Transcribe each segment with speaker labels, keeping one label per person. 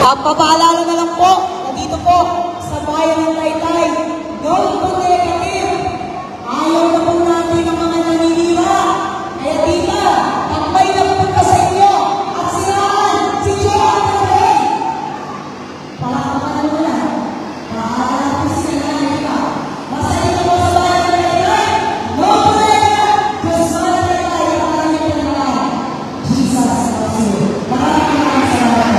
Speaker 1: Papaalala na lang po, nandito po sa bayan ng Taytay, don't po negative. Ayaw na po natin ang mga naninira. Kaya tita, takbay na po ka sa inyo at siraan si Joan Ray. Palakaman mo na. Paalala po sila na nila. Masaya na po sa bayan ng Taytay. No prayer, just bayan ng Taytay. Maraming pinagay. Jesus, maraming salamat.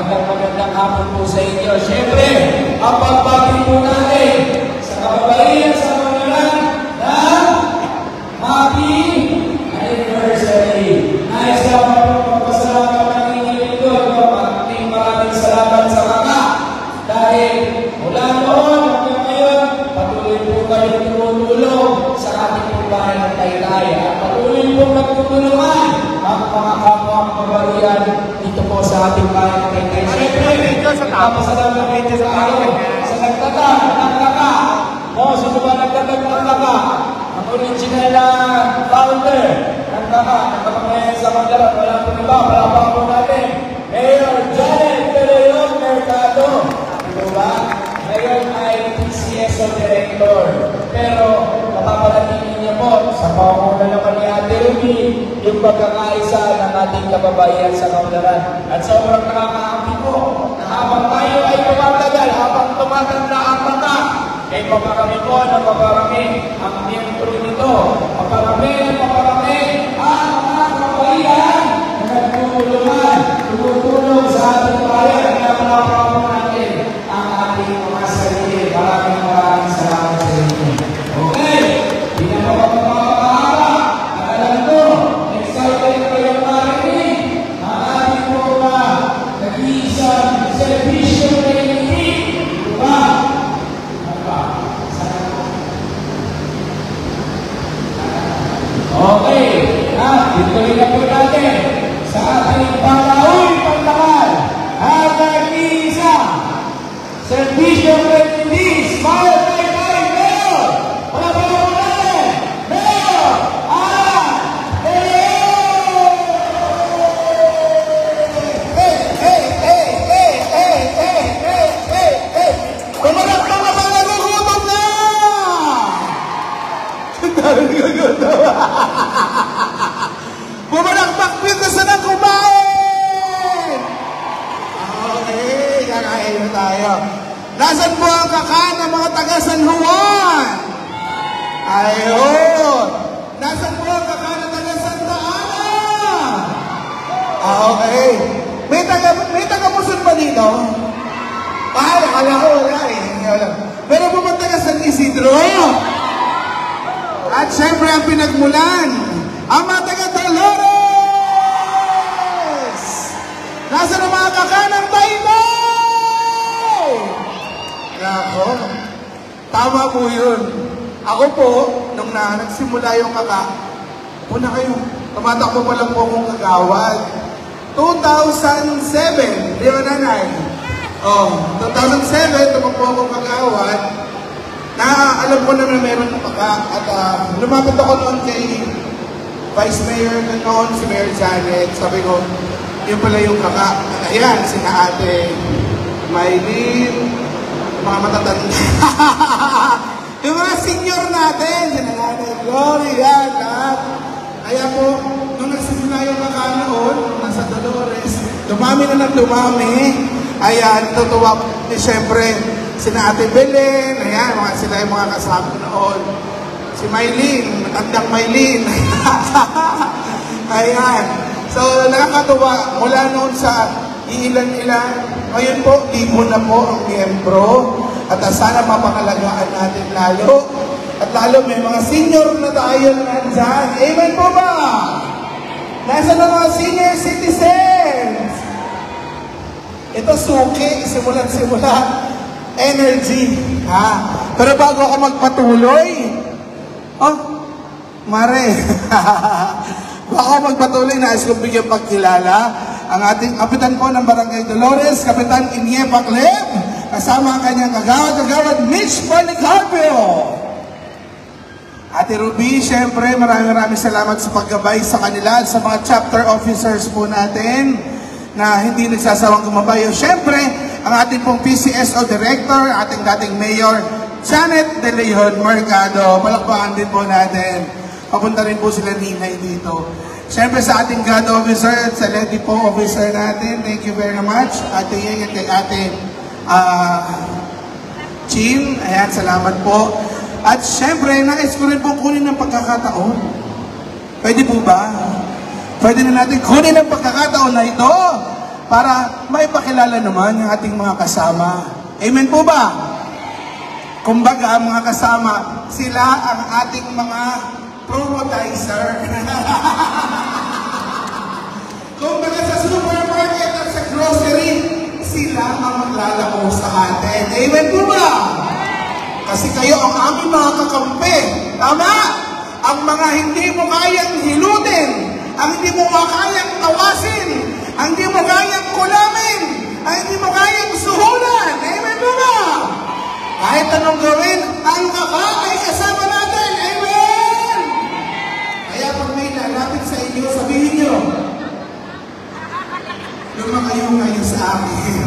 Speaker 2: Magandang hapon po sa inyo. Siyempre, ang pagbati po natin sa kababaihan sa Mangalan na happy anniversary. Nais naman po magpasalamat ng inyong lingkod. Maraming salamat sa mga dahil mula noon hanggang ngayon, patuloy po kayong tumutulong sa ating po bahay ng Taytay. At patuloy po nagtutulungan ang mga kapwa kababaihan dito po sa ating bahay ng Taytay. Papasalamat kayo sa araw sa nagtaka o sino ba nagtaka ang original na founder nagtaka sa Mandarat, wala po iba, wala po natin Mayor Janet Pereyon Mercado, ito ba? Ngayon ay PCSO Director, pero mapapanatili niya po sa pamumuno naman ni Ate Ruby yung pagkakaisa ng ating kababaihan sa Mandarat. At sobrang nakakaampi po habang tayo ay tumatagal, habang tumatanda ang mata, ay paparami po na paparami ang miyembro nito. Paparami ang mga kabaihan na tumutulong sa ating bayan na malapapan natin ang ating mga sarili. Maraming salamat sa inyo. Okay, hindi na mapapapahaba. Alam ko, excited kayo marinig ang ating mga nag-iisang servisyo na hindi. Diba? Okay, dito rin na po natin sa ating Pangahoy Pantangal. Servisyo Aprendiz, Smile Taytay, Mayor! Wala ba naman natin? Mayor!
Speaker 3: Kumalak na naman, nagugutom na! Bumalakbak dito sa nang kumain! Okay, kakain na tayo. Nasaan po ang kakaan ng mga taga San Juan? Ayun! Nasaan po ang kakaan ng taga Santa Ana? Okay. May taga Muson ba dito? Akala ko wala eh. Meron po ba taga San Isidro? At syempre ang pinagmulan, ang mga taga Dolores! Nasaan ang mga kakanang Taytay? Nako, tama po yun. Ako po, nung nagsimula yung kaka, una kayo, tumatakbo pa lang po akong kagawad. 2007, di ba nanay? 2007, tumakbo akong kagawad. Alam ko na meron ng kaka. At lumapit ako noon kay Vice Mayor na noon, si Mayor Janet. Sabi ko, yun pala yung kaka. Ayan, sina Ate Maylene, mga matatanda. Yung mga senior natin, sina Ate Gloria, lahat. Kaya po, nung nagsimula yung kaka noon, nasa Dolores, dumami na ng dumami. Ayan, tutuwa po. Siyempre, sina Ate Belen, ayan, sila yung mga kasama noon. Si Maylene, matandang Maylene. Ayan. So, nakakatuwa, mula noon sa iilan-ilan, ngayon po, libo na po ang miyembro. At sana mapangalagaan natin lalo. At lalo may mga senior na tayo nandyan. Amen po ba? Nasa na mga senior citizens? Ito suki, simulat-simulat. Energy. Ha? Pero bago ako magpatuloy, Mare, bago ako magpatuloy, nais kong bigyan pagkilala ang ating kapitan po ng Barangay Dolores, Kapitan Inye Pacleb, kasama ang kanyang kagawad Mitch Policarpio. Ate Ruby, syempre, maraming salamat sa paggabay sa kanila at sa mga chapter officers po natin na hindi nagsasawang gumabayo. Syempre, ang ating pong PCSO Director, ating dating Mayor, Janet De Leon Mercado. Palakpakan din po natin. Papunta rin po sila Ninay dito. Siyempre sa ating God Officer at sa Lady po Officer natin, thank you very much. Ate Yeng at kay Ate Chin, ayan, salamat po. At siyempre, nais ko rin po kunin ng pagkakataon. Pwede po ba? Pwede na natin kunin ng pagkakataon na ito para maipakilala naman yung ating mga kasama. Amen po ba? Kumbaga, mga kasama, sila ang ating mga promotaizer. Kumbaga sa supermarket at sa grocery, sila ang maglalako sa atin. Amen po ba? Kasi kayo ang aming mga kakampi. Tama? Ang mga hindi mo kayang hilutin, ang hindi mo kayang tawasin, ang hindi mo kayang kulamin, ang hindi mo kayang suhulan. Amen po ba? Kahit anong gawin, ang kaka ay kasama natin. Amen! Kaya pag may lalapit sa inyo, sabihin nyo, lumakayo ngayon sa akin.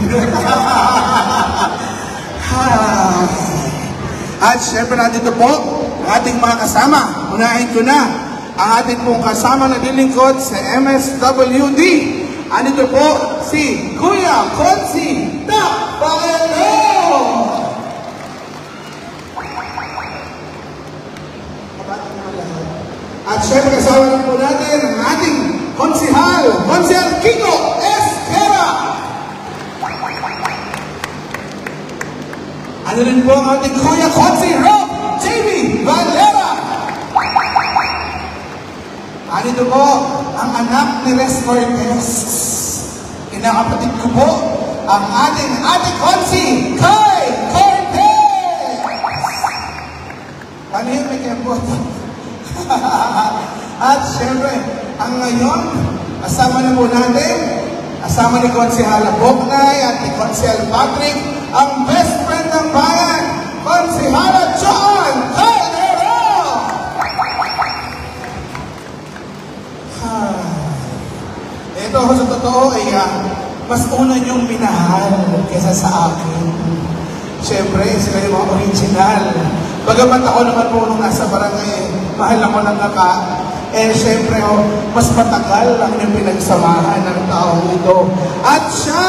Speaker 3: At syempre nandito po, ang ating mga kasama. Unahin ko na, ang ating pong kasama na dilingkod sa MSWD. Andito po si Kuya Consi Tapalero! At syempre kasama rin po natin ang ating konsihal, Konsihal Kiko Esquera. Ano rin po ang ating Kuya Konsi Rob JB Valera. Andito po ang anak ni Res Cortez. Inakapatid ko po ang ating Ate Konsi Kai Cortez. Ano yun, may kembot? At syempre, ang ngayon, asama na po natin, asama ni Konsihala Boknay at ni Konsihal Patrick, ang best friend ng bayan, Konsihala John Caldero! Ito sa totoo ay mas una niyong minahal kaysa sa akin. Siyempre, sila yung mga original. Bagamat ako naman po nung nasa barangay, mahal ako ng kaka. Siyempre, mas matagal ang yung pinagsamahan ng taong ito. At siya,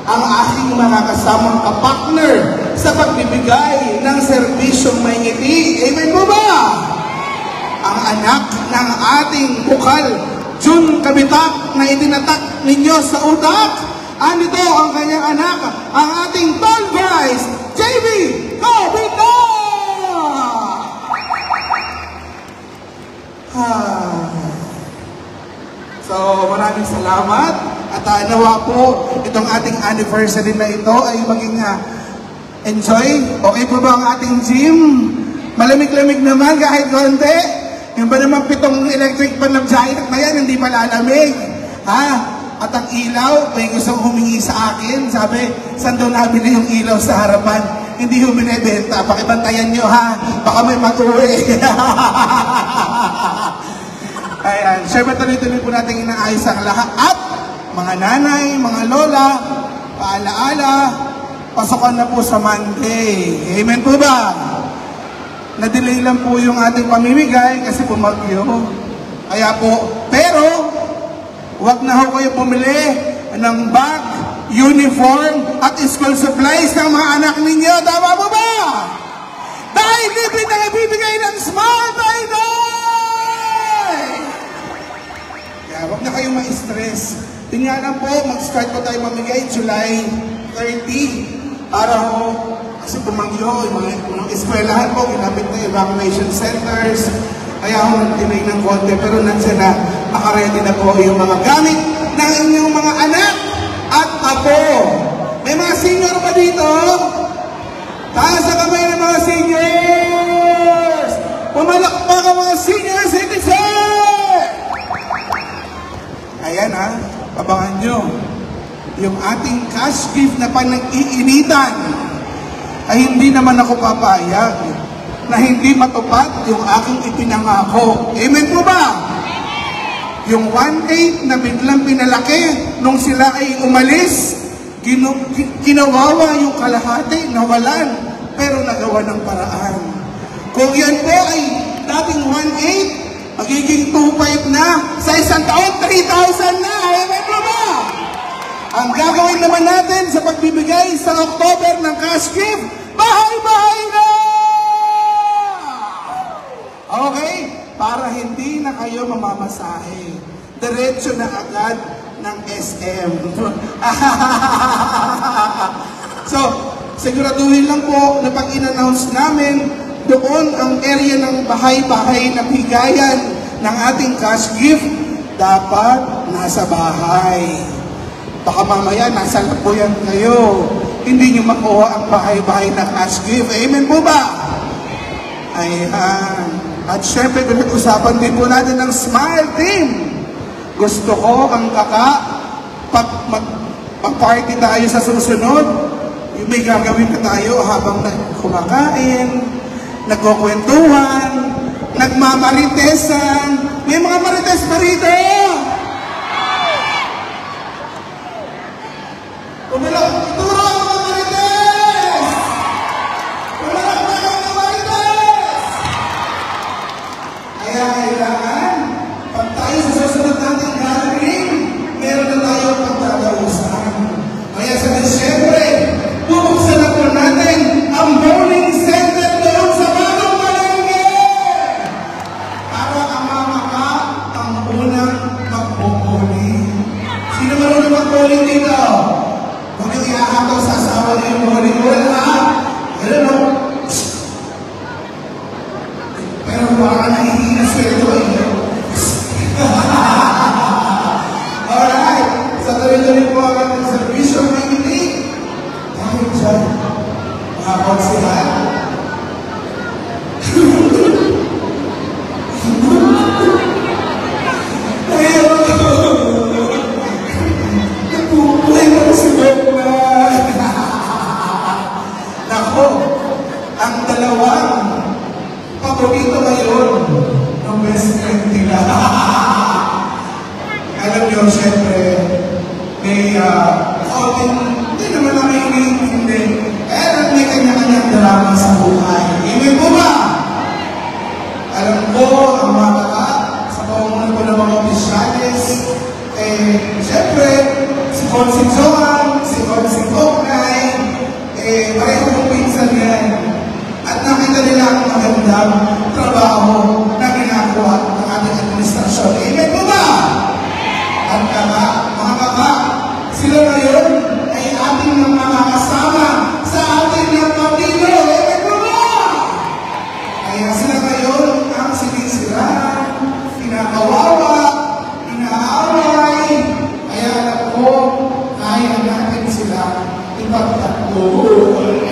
Speaker 3: ang aking mga kasamang kapartner sa pagbibigay ng serbisyong may ngiti. Amen po ba? Ang anak ng ating bukal, Jun Kabitak, na itinatak ninyo sa utak. Anito ang kanyang anak, ang ating tall guys, JB Kabitak! So, maraming salamat at nawa po itong ating anniversary na ito ay maging enjoy. Okay po ba ang ating gym? Malamig-lamig naman kahit konti. Yung ba naman 7 electric pan ng giant na yan, hindi malalamig. At ang ilaw, may gustong humingi sa akin. Sabi, saan daw nabili yung ilaw sa harapan? Hindi yung binibenta. Pakibantayan nyo ha. Baka may matuwi. Ayan. Siyempre tuloy-tuloy po natin inaayos ang lahat. At mga nanay, mga lola, paalaala, pasokan na po sa Monday. Amen po ba? Na-delay lang po yung ating pamimigay kasi pumagyo. Kaya po, pero huwag na ho kayo bumili ng bag, uniform, at school supplies ng mga anak ninyo. Tama po ba? Dahil libre na ibibigay ng Smart Idol! Kaya huwag na kayong ma-stress. Yun nga lang po, mag-start po tayo mamigay July 30 para ho, kasi pumagyo, yung mga eskwelahan po, ginamit na evacuation centers. Kaya ako nag-delay ng konti, pero nandiyan na, nakaredy na po yung mga gamit ng inyong mga anak at apo. May mga senior ba dito? Taas sa kamay ng mga seniors! Pumalakpak ang mga senior citizens! Ayan abangan nyo. Yung ating cash gift na panag-iinitan ay hindi naman ako papayag na hindi matupad yung aking ipinangako. Amen po ba? Yung 1/8 na biglang pinalaki nung sila ay umalis, ginawawa yung kalahati, nawalan, pero nagawa ng paraan. Kung yan po ay dating 1/8, magiging 2/5 na, sa isang taon, 3,000 na. Amen po ba? Ang gagawin naman natin sa pagbibigay sa October ng cash gift, bahay-bahay na! Okay? Para hindi na kayo mamamasahe. Diretso na agad ng SM. So, siguraduhin lang po na pag in-announce namin, doon ang area ng bahay-bahay na bigayan ng ating cash gift, dapat nasa bahay. Baka mamaya nasa lapuyan kayo. Hindi nyo makuha ang bahay-bahay na cash gift. Amen po ba? Ayan. At syempre, pinag-usapan din po natin ng Smile Team. Gusto ko ang pag-party tayo sa susunod. Yung may gagawin na tayo habang kumakain, nagkukwentuhan, nagmamaritesan. May mga marites pa rito! Ituro ang mga marites! Umalak na ang mga marites! Kaya kailangan, pag tayo sa susunod natin gathering, meron na tayo pagtatausan. Kaya sa Disyembre, bubuksan na po natin ang bowling center doon sa bagong palengke! Para ang mga ang unang dalawang paborito ngayon ng best friend nila. Alam niyo, siyempre, may hindi naman namin iniintindi. Kaya may kanya-kanyang drama sa buhay. Amen po ba? Alam ko, ang mga bata, sa pamumuno ko ng mga opisyalis, siyempre, si Consing Johan, si Consing Koknay, pareho kong pinsan yan. At nakita nila ang magandang trabaho na ginagawa ng ating administrasyon. Amen po ba? At mga kaka, sila ngayon ay ating makakasama sa ating ng pamilyo. Amen po ba? Kaya sila ngayon ang sinisiraan, kinakawawa, inaaway. Kaya alam ko, kaya natin sila ipagtatlol.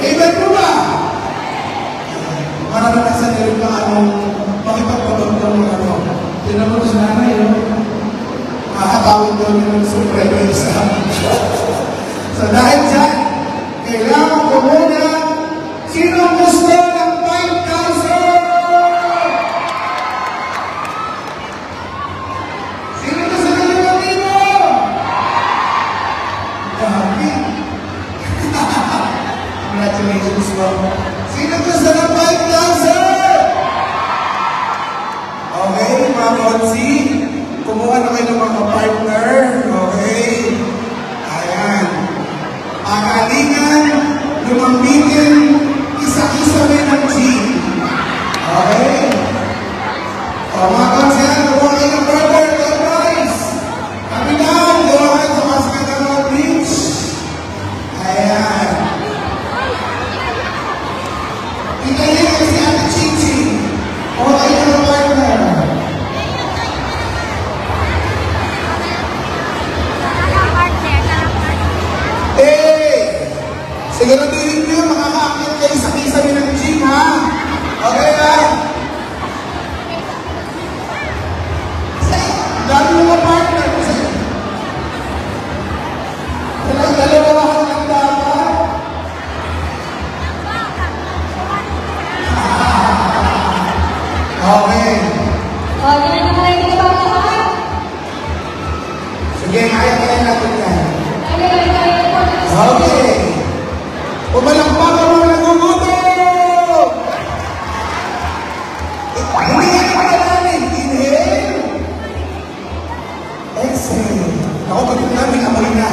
Speaker 3: Amen po ba? Marami na sa nilip na makipagpabagdang mga Tinan mo sa nanay, makakawin doon yung supremo exam. So dahil dyan, kailangan ko muna, sino gusto ng 5,000? Sino gusto ng 5,000? Dami. Congratulations po. Sino gusto ng 5,000? Okay, mga konsi, kumuha na kayo ng mga partner. Okay. Ayan. Pagalingan, lumambitin, isa-isa rin ang team. Okay. O, mga konsi, kumuha kayo ng partner. Good boys. Kapitan, kumuha kayo sa Mascatano Beach. Ayan. Itayin kayo si Ate Chichi. Kumuha kayo ng partner. Siguraduhin nyo, makakakit kayo sa kisa rin ng gym, ha? Okay, ha? Dami mga partner. Dalawa ang dapat. Okay.
Speaker 4: Ganyan na kayo ng lahat.
Speaker 3: Sige, kaya natin yan.
Speaker 4: Okay.
Speaker 3: Okay. Umalampak ang mga nagugutom! Humingan ka namin. Inhale. Exhale. Ako pagod namin, amoy na.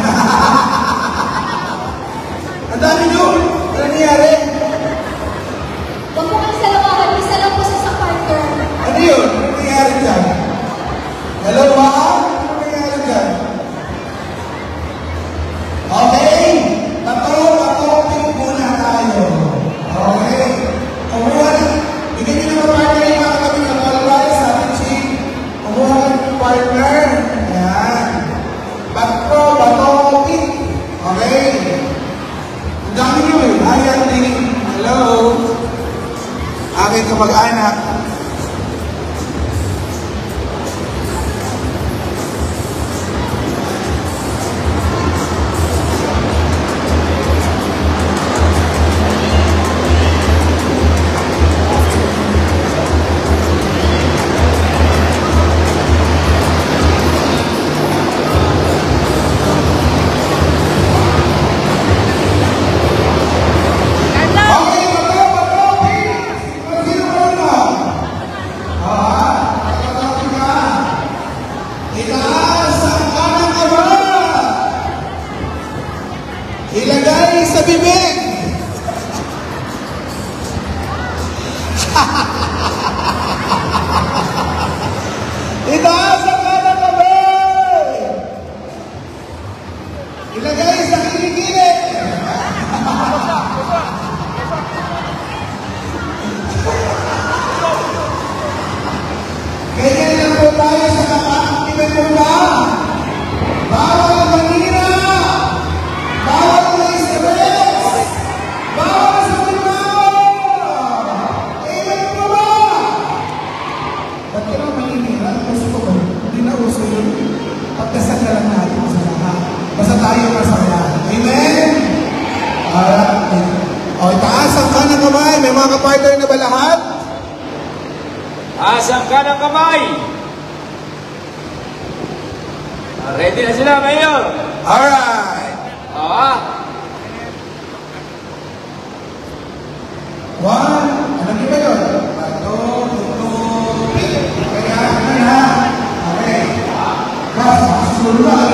Speaker 3: Ang dami nyo. Ano nangyari?
Speaker 4: Huwag mo kang salawahan. Isa lang po sa partner.
Speaker 3: Ano yun? Ano nangyari dyan? Dalawa? Ano nangyari dyan? Okay. Patong muna tayo. Okay. Kumuha na. Bigyan nyo naman partner yung mga kami ng all-rise sa ating team. Kumuha na yung partner. Ayan. Bato, pick. Okay. Ang dami nyo eh. Ayan din. Hello. Aking kamag-anak. Ilagay sa bibig. Itaas ang kanang kamay. Ilagay sa kilikili. Ganyan lang po tayo sa kakakitin po ba? Bawal manira. Bawal may stress! Bawal sa trabaho! Amen po ba? Ba't ka naman maninira? Gusto ko, hindi na uso yun. Pagkasal na lang natin sa lahat. Basta tayo masaya. Amen? Alright. O, itaas ang kanang kamay. May mga kapartner na ba lahat?
Speaker 2: Taas ang kanang kamay. Ready na sila, Mayor.
Speaker 3: Alright. One, alam niyo ba yun? Bato, tuto, kaya, ano na? Okay. Mas, susunod.